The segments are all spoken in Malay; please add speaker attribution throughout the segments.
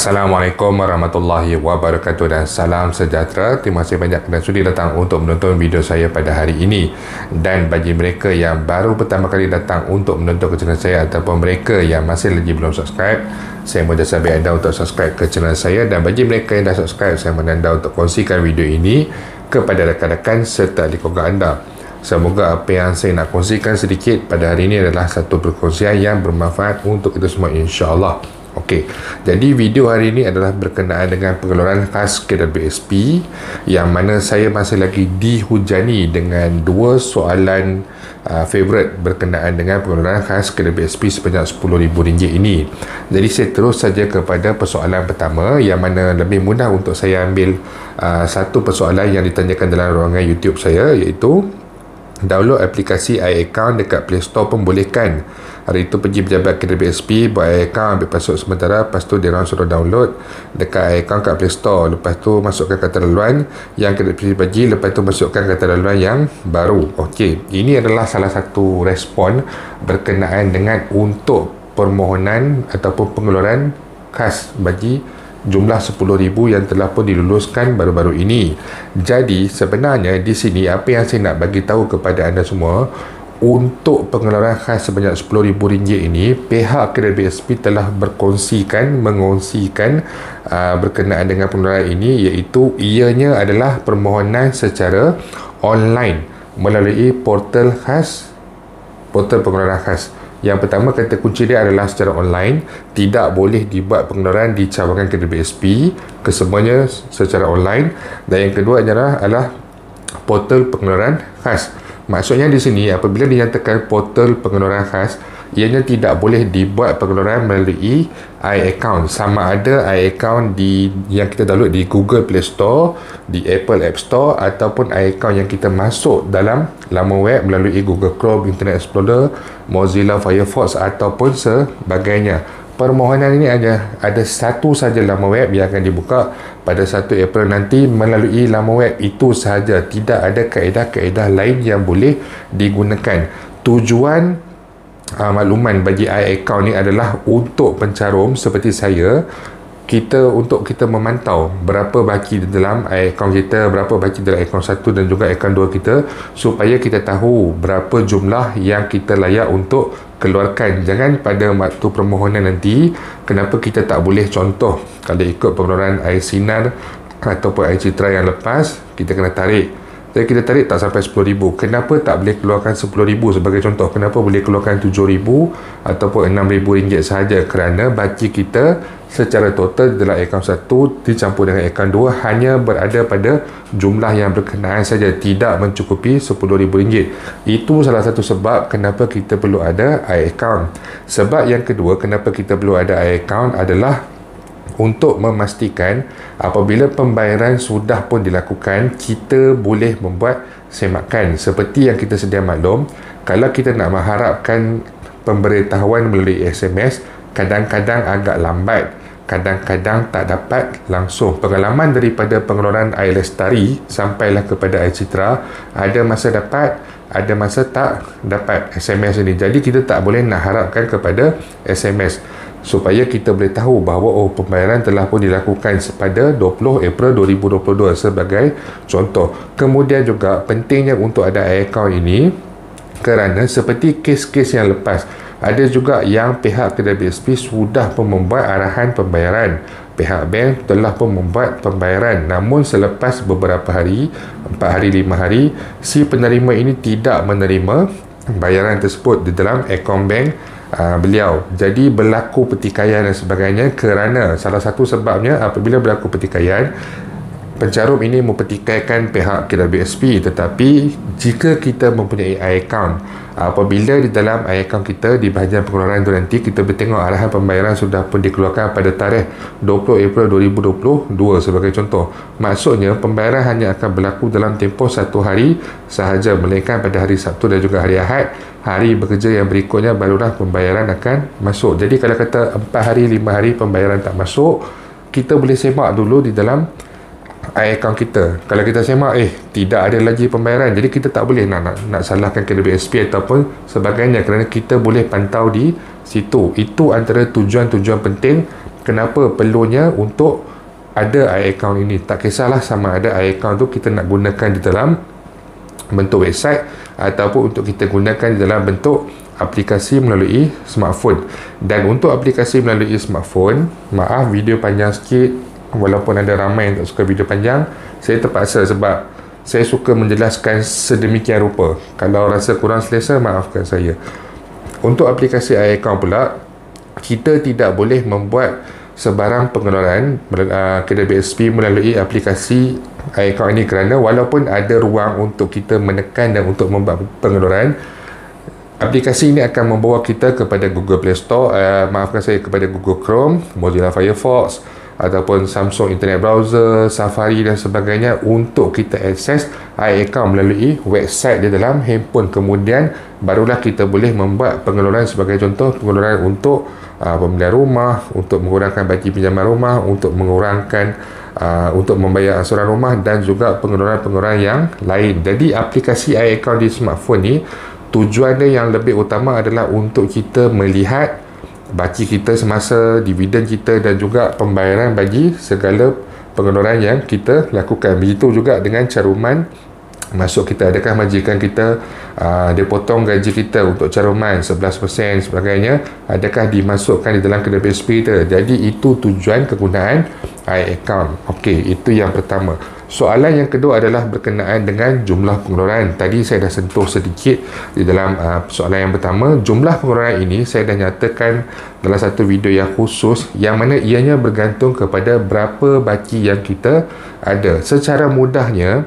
Speaker 1: Assalamualaikum warahmatullahi wabarakatuh dan salam sejahtera. Terima kasih banyak kerana sudi datang untuk menonton video saya pada hari ini. Dan bagi mereka yang baru pertama kali datang untuk menonton ke channel saya ataupun mereka yang masih lagi belum subscribe, saya mohon sahabat anda untuk subscribe ke channel saya. Dan bagi mereka yang dah subscribe, saya mohon anda untuk kongsikan video ini kepada rakan-rakan serta ahli keluarga anda. Semoga apa yang saya nak kongsikan sedikit pada hari ini adalah satu perkongsian yang bermanfaat untuk kita semua, insya-Allah. Okey, jadi video hari ini adalah berkenaan dengan pengeluaran khas KWSP, yang mana saya masih lagi dihujani dengan dua soalan favorite berkenaan dengan pengeluaran khas KWSP sebanyak RM10,000 ini. Jadi saya terus saja kepada persoalan pertama, yang mana lebih mudah untuk saya ambil satu persoalan yang ditanyakan dalam ruangan YouTube saya, iaitu download aplikasi iAccount dekat Play Store pun boleh kan? Hari itu pergi pejabat KWSP buat iAccount, ambil password sementara, lepas tu dia orang suruh download dekat iAccount kat Play Store, lepas tu masukkan kata laluan yang KWSP bagi, lepas tu masukkan kata laluan yang baru. Okey, ini adalah salah satu respon berkenaan dengan untuk permohonan ataupun pengeluaran khas bagi jumlah 10,000 yang telah pun diluluskan baru-baru ini. Jadi sebenarnya di sini apa yang saya nak bagi tahu kepada anda semua, untuk pengeluaran khas sebanyak RM10,000 ini, pihak KWSP telah mengongsikan berkenaan dengan pengeluaran ini, iaitu ianya adalah permohonan secara online melalui portal pengeluaran khas. Yang pertama, kata kunci dia adalah secara online, tidak boleh dibuat pengeluaran di cawangan KWSP, kesemuanya secara online. Dan yang kedua adalah portal pengeluaran khas. Maksudnya di sini, apabila dinyatakan portal pengeluaran khas, ianya tidak boleh dibuat pengeluaran melalui iAccount, sama ada iAccount yang kita download di Google Play Store, di Apple App Store, ataupun iAccount yang kita masuk dalam laman web melalui Google Chrome, Internet Explorer, Mozilla Firefox ataupun sebagainya. Permohonan ini ada satu saja laman web yang akan dibuka pada 1 April nanti. Melalui laman web itu sahaja, tidak ada kaedah-kaedah lain yang boleh digunakan. Tujuan makluman bagi iAccount ni adalah untuk pencarum seperti saya, untuk kita memantau berapa baki di dalam akaun kita, berapa baki dalam akaun 1 dan juga akaun 2 kita, supaya kita tahu berapa jumlah yang kita layak untuk keluarkan. Jangan pada waktu permohonan nanti, kenapa kita tak boleh, contoh kalau ikut pengeluaran air sinar ataupun air citra yang lepas, kita kena tarik. Jadi kita tarik tak sampai RM10,000. Kenapa tak boleh keluarkan RM10,000 sebagai contoh? Kenapa boleh keluarkan RM7,000 ataupun RM6,000 sahaja? Kerana baki kita secara total dalam akaun 1 dicampur dengan akaun 2 hanya berada pada jumlah yang berkenaan saja, tidak mencukupi RM10,000. Itu salah satu sebab kenapa kita perlu ada iAccount. Sebab yang kedua kenapa kita perlu ada iAccount adalah untuk memastikan apabila pembayaran sudah pun dilakukan, kita boleh membuat semakan. Seperti yang kita sedia maklum, kalau kita nak mengharapkan pemberitahuan melalui SMS, kadang-kadang agak lambat, kadang-kadang tak dapat langsung. Pengalaman daripada pengeluaran air lestari sampailah kepada air citra, ada masa dapat, ada masa tak dapat SMS ini. Jadi kita tak boleh nak harapkan kepada SMS, supaya kita boleh tahu bahawa pembayaran telah pun dilakukan pada 20 April 2022 sebagai contoh. Kemudian juga pentingnya untuk ada iAccount ini, kerana seperti kes-kes yang lepas, ada juga yang pihak KWSP sudah pun membuat arahan pembayaran. Pihak bank telah pun membuat pembayaran, namun selepas beberapa hari, 4 hari, 5 hari, si penerima ini tidak menerima bayaran tersebut di dalam akaun bank beliau. Jadi berlaku pertikaian dan sebagainya. Kerana salah satu sebabnya, apabila berlaku pertikaian, pencarum ini mempertikaikan pihak KWSP. Tetapi jika kita mempunyai iAccount, apabila di dalam iAccount kita di bahagian pengeluaran itu nanti kita bertengok arahan pembayaran sudah pun dikeluarkan pada tarikh 20 April 2022 sebagai contoh, maksudnya pembayaran hanya akan berlaku dalam tempoh 1 hari sahaja, melainkan pada hari Sabtu dan juga hari Ahad, hari bekerja yang berikutnya barulah pembayaran akan masuk. Jadi kalau kata 4 hari 5 hari pembayaran tak masuk, kita boleh semak dulu di dalam iAccount kita. Kalau kita semak tidak ada lagi pembayaran, jadi kita tak boleh nak salahkan KWSP ataupun sebagainya, kerana kita boleh pantau di situ. Itu antara tujuan-tujuan penting kenapa perlunya untuk ada iAccount ini. Tak kisahlah sama ada iAccount tu kita nak gunakan di dalam bentuk website ataupun untuk kita gunakan di dalam bentuk aplikasi melalui smartphone. Dan untuk aplikasi melalui smartphone, maaf video panjang sikit, walaupun ada ramai yang tak suka video panjang, saya terpaksa sebab saya suka menjelaskan sedemikian rupa. Kalau rasa kurang selesa, maafkan saya. Untuk aplikasi iAccount pula, kita tidak boleh membuat sebarang pengeluaran kedai BSP melalui aplikasi iAccount ini, kerana walaupun ada ruang untuk kita menekan dan untuk membuat pengeluaran, aplikasi ini akan membawa kita kepada Google Play Store, maafkan saya, kepada Google Chrome, Mozilla Firefox ataupun Samsung Internet Browser, Safari dan sebagainya untuk kita akses iAccount melalui website di dalam handphone. Kemudian barulah kita boleh membuat pengeluaran, sebagai contoh pengeluaran untuk pembelian rumah, untuk mengurangkan bagi pinjaman rumah, untuk mengurangkan untuk membayar ansuran rumah dan juga pengeluaran-pengeluaran yang lain. Jadi aplikasi iAccount di smartphone ni tujuannya yang lebih utama adalah untuk kita melihat baki kita semasa, dividen kita dan juga pembayaran bagi segala pengeluaran yang kita lakukan. Begitu juga dengan caruman masuk kita. Adakah majikan kita dia potong gaji kita untuk caruman 11% sebagainya, adakah dimasukkan di dalam kedai BSP kita. Jadi itu tujuan kegunaan iAccount. Okey, itu yang pertama. Soalan yang kedua adalah berkenaan dengan jumlah pengeluaran. Tadi saya dah sentuh sedikit di dalam soalan yang pertama. Jumlah pengeluaran ini saya dah nyatakan dalam satu video yang khusus, yang mana ianya bergantung kepada berapa baki yang kita ada. Secara mudahnya,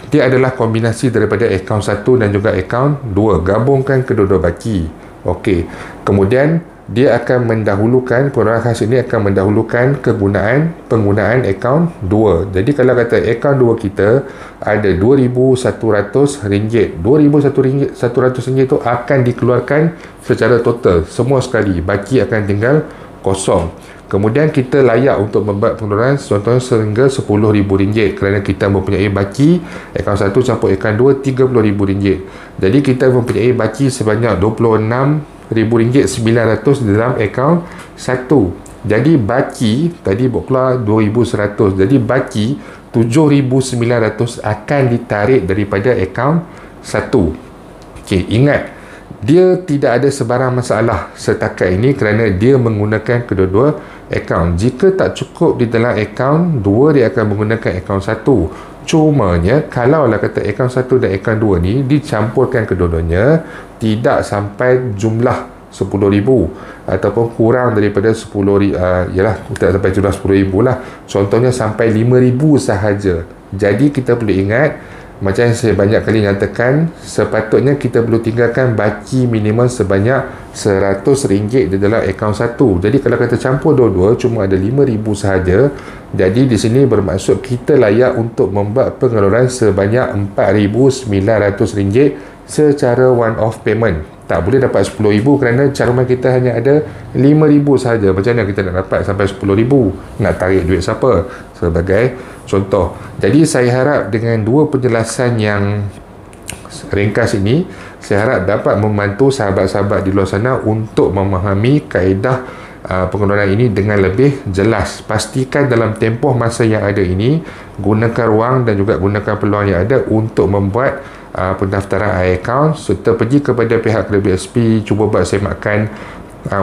Speaker 1: dia adalah kombinasi daripada akaun 1 dan juga akaun 2. Gabungkan kedua-dua baki. Okey. Kemudian dia akan mendahulukan, pengeluaran khas ini akan mendahulukan penggunaan akaun 2. Jadi kalau kata akaun 2 kita ada RM2,100, RM2,100 itu akan dikeluarkan secara total, semua sekali. Baki akan tinggal kosong. Kemudian kita layak untuk membuat pengeluaran contohnya sehingga RM10,000, kerana kita mempunyai baki akaun 1 campur akaun 2 RM30,000. Jadi kita mempunyai baki sebanyak RM26,900 dalam akaun 1. Jadi baki tadi buat keluar RM2,100. Jadi baki RM7,900 akan ditarik daripada akaun 1. Okey, ingat, dia tidak ada sebarang masalah setakat ini kerana dia menggunakan kedua-dua akaun. Jika tak cukup di dalam akaun 2, dia akan menggunakan akaun 1. Cumanya kalaulah kata akaun 1 dan akaun 2 ni dicampurkan kedua-duanya, tidak sampai jumlah RM10,000 ataupun kurang daripada RM10,000, ialah tidak sampai jumlah RM10,000 lah. Contohnya sampai RM5,000 sahaja. Jadi kita perlu ingat, macam yang saya banyak kali nyatakan, sepatutnya kita perlu tinggalkan baki minimum sebanyak RM100 di dalam akaun 1. Jadi kalau kita campur dua-dua cuma ada RM5,000 sahaja. Jadi di sini bermaksud kita layak untuk membuat pengeluaran sebanyak RM4,900 secara one off payment. Tak boleh dapat RM10,000 kerana caruman kita hanya ada RM5,000 sahaja. Macam mana kita nak dapat sampai RM10,000? Nak tarik duit siapa? Sebagai contoh. Jadi saya harap dengan dua penjelasan yang ringkas ini, saya harap dapat membantu sahabat-sahabat di luar sana untuk memahami kaedah pengeluaran ini dengan lebih jelas. Pastikan dalam tempoh masa yang ada ini, gunakan ruang dan juga gunakan peluang yang ada untuk membuat pendaftaran iAccount, serta pergi kepada pihak kedai BSP, cuba buat semakkan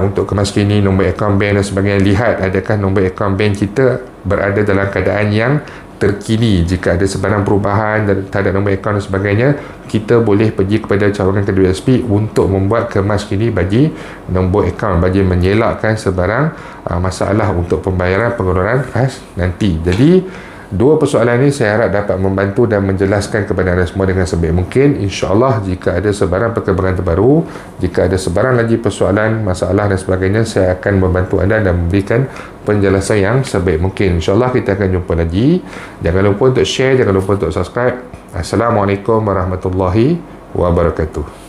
Speaker 1: untuk kemaskini, nombor akaun bank dan sebagainya. Lihat adakah nombor akaun bank kita berada dalam keadaan yang terkini. Jika ada sebarang perubahan dan tak ada nombor akaun dan sebagainya, kita boleh pergi kepada cawangan kedai BSP untuk membuat kemaskini bagi nombor akaun, bagi mengelakkan sebarang masalah untuk pembayaran pengeluaran khas nanti. Jadi dua persoalan ini saya harap dapat membantu dan menjelaskan kepada anda semua dengan sebaik mungkin. InsyaAllah jika ada sebarang perkembangan terbaru, jika ada sebarang lagi persoalan, masalah dan sebagainya, saya akan membantu anda dan memberikan penjelasan yang sebaik mungkin. InsyaAllah kita akan jumpa lagi. Jangan lupa untuk share, jangan lupa untuk subscribe. Assalamualaikum warahmatullahi wabarakatuh.